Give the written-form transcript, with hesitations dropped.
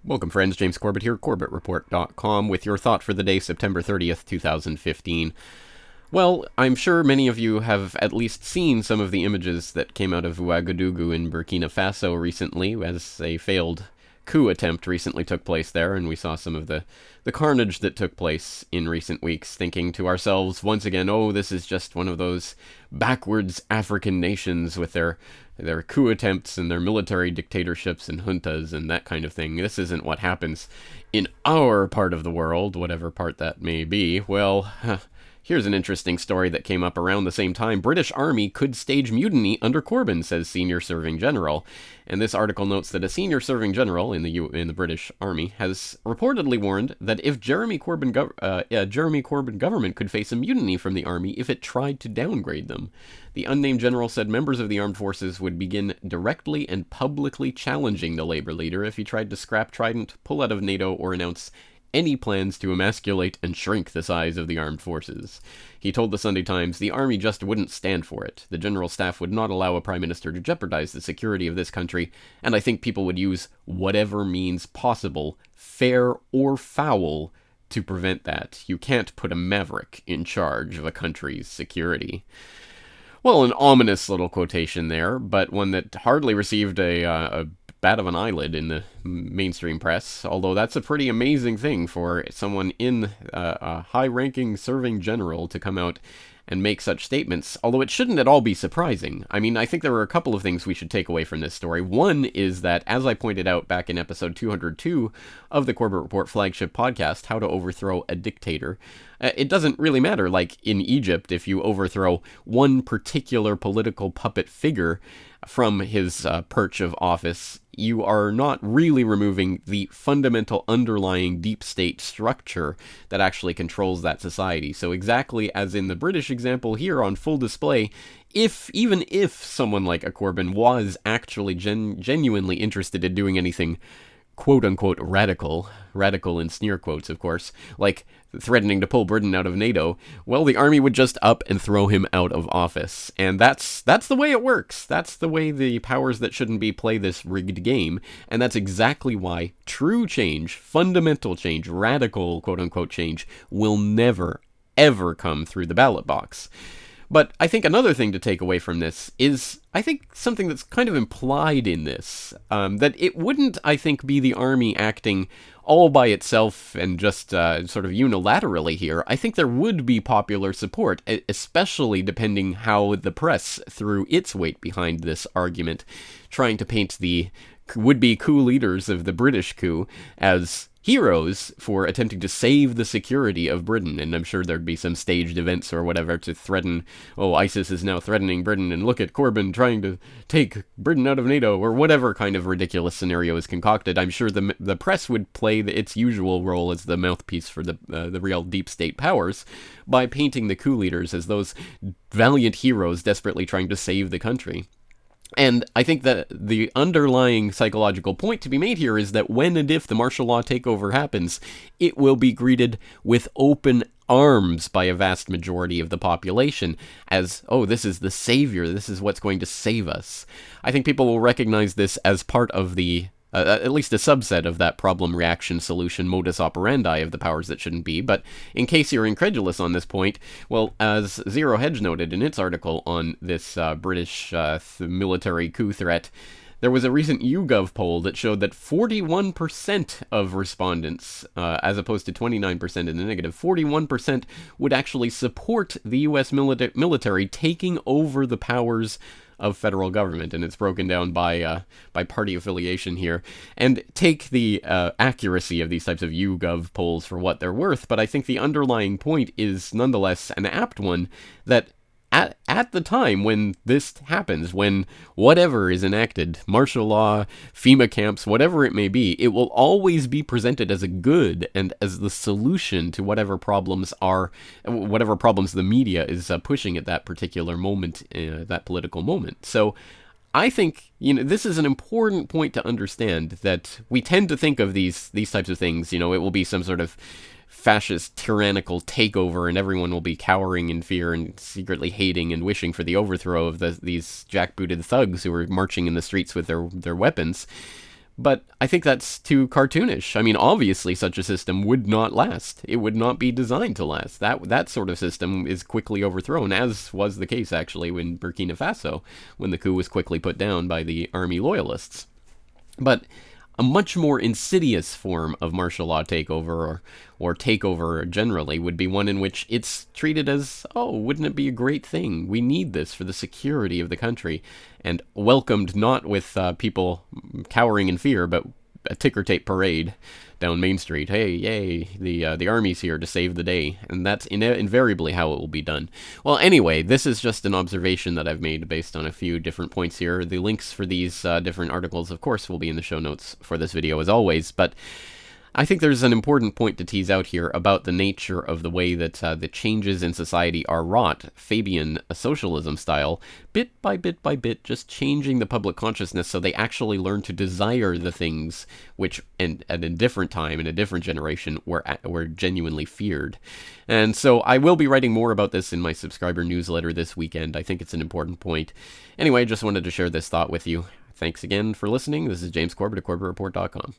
Welcome, friends. James Corbett here, CorbettReport.com, with your thought for the day, September 30th, 2015. Well, I'm sure many of you have at least seen some of the images that came out of Ouagadougou in Burkina Faso recently, as a failed coup attempt recently took place there, and we saw some of the carnage that took place in recent weeks, thinking to ourselves once again, oh, this is just one of those backwards African nations with their coup attempts and their military dictatorships and juntas and that kind of thing. This isn't what happens in our part of the world, whatever part that may be. Well, here's an interesting story that came up around the same time. British Army could stage mutiny under Corbyn, says senior serving general. And this article notes that a senior serving general in the British Army has reportedly warned that if Jeremy Corbyn government could face a mutiny from the army if it tried to downgrade them. The unnamed general said members of the armed forces would begin directly and publicly challenging the Labour leader if he tried to scrap Trident, pull out of NATO, or announce any plans to emasculate and shrink the size of the armed forces. He told the Sunday Times the army just wouldn't stand for it. The general staff would not allow a prime minister to jeopardize the security of this country, and I think people would use whatever means possible, fair or foul, to prevent that. You can't put a maverick in charge of a country's security. Well, an ominous little quotation there, but one that hardly received a bat of an eyelid in the mainstream press, although that's a pretty amazing thing for someone in a high-ranking serving general to come out and make such statements, although it shouldn't at all be surprising. I mean, I think there are a couple of things we should take away from this story. One is that, as I pointed out back in episode 202 of the Corbett Report flagship podcast, How to Overthrow a Dictator, it doesn't really matter, like in Egypt, if you overthrow one particular political puppet figure from his perch of office, you are not really removing the fundamental underlying deep state structure that actually controls that society. So exactly as in the British example here on full display, even if someone like a Corbyn was actually genuinely interested in doing anything quote-unquote radical in sneer quotes, of course, like threatening to pull Britain out of NATO, well, the army would just up and throw him out of office. And that's the way it works. That's the way the powers that shouldn't be play this rigged game. And that's exactly why true change, fundamental change, radical quote-unquote change, will never, ever come through the ballot box. But I think another thing to take away from this is, I think, something that's kind of implied in this, that it wouldn't, I think, be the army acting all by itself and just sort of unilaterally here. I think there would be popular support, especially depending how the press threw its weight behind this argument, trying to paint the would-be coup leaders of the British coup as heroes for attempting to save the security of Britain. And I'm sure there'd be some staged events or whatever to threaten, oh, ISIS is now threatening Britain, and look at Corbyn trying to take Britain out of NATO, or whatever kind of ridiculous scenario is concocted. I'm sure the press would play its usual role as the mouthpiece for the real deep state powers by painting the coup leaders as those valiant heroes desperately trying to save the country. And I think that the underlying psychological point to be made here is that when and if the martial law takeover happens, it will be greeted with open arms by a vast majority of the population as, oh, this is the savior, this is what's going to save us. I think people will recognize this as part of the at least a subset of that problem, reaction, solution, modus operandi of the powers that shouldn't be. But in case you're incredulous on this point, well, as Zero Hedge noted in its article on this British military coup threat, there was a recent YouGov poll that showed that 41% of respondents, as opposed to 29% in the negative, 41% would actually support the U.S. military taking over the powers of federal government, and it's broken down by party affiliation here. And take the accuracy of these types of YouGov polls for what they're worth, but I think the underlying point is nonetheless an apt one, that at the time when this happens, when whatever is enacted, martial law, FEMA camps, whatever it may be, it will always be presented as a good and as the solution to whatever problems the media is pushing at that particular moment, that political moment. So I think, this is an important point to understand, that we tend to think of these types of things, it will be some sort of fascist, tyrannical takeover, and everyone will be cowering in fear and secretly hating and wishing for the overthrow of these jackbooted thugs who are marching in the streets with their weapons. But I think that's too cartoonish. I mean, obviously, such a system would not last. It would not be designed to last. That sort of system is quickly overthrown, as was the case actually in Burkina Faso, when the coup was quickly put down by the army loyalists. But a much more insidious form of martial law takeover or takeover generally would be one in which it's treated as, oh, wouldn't it be a great thing? We need this for the security of the country, and welcomed not with people cowering in fear, but a ticker tape parade down Main Street. Hey, yay, the army's here to save the day. And that's invariably how it will be done. Well, anyway, this is just an observation that I've made based on a few different points here. The links for these different articles, of course, will be in the show notes for this video as always, but I think there's an important point to tease out here about the nature of the way that the changes in society are wrought, Fabian socialism style, bit by bit, just changing the public consciousness so they actually learn to desire the things which, at a different time, in a different generation, were genuinely feared. And so I will be writing more about this in my subscriber newsletter this weekend. I think it's an important point. Anyway, just wanted to share this thought with you. Thanks again for listening. This is James Corbett at CorbettReport.com.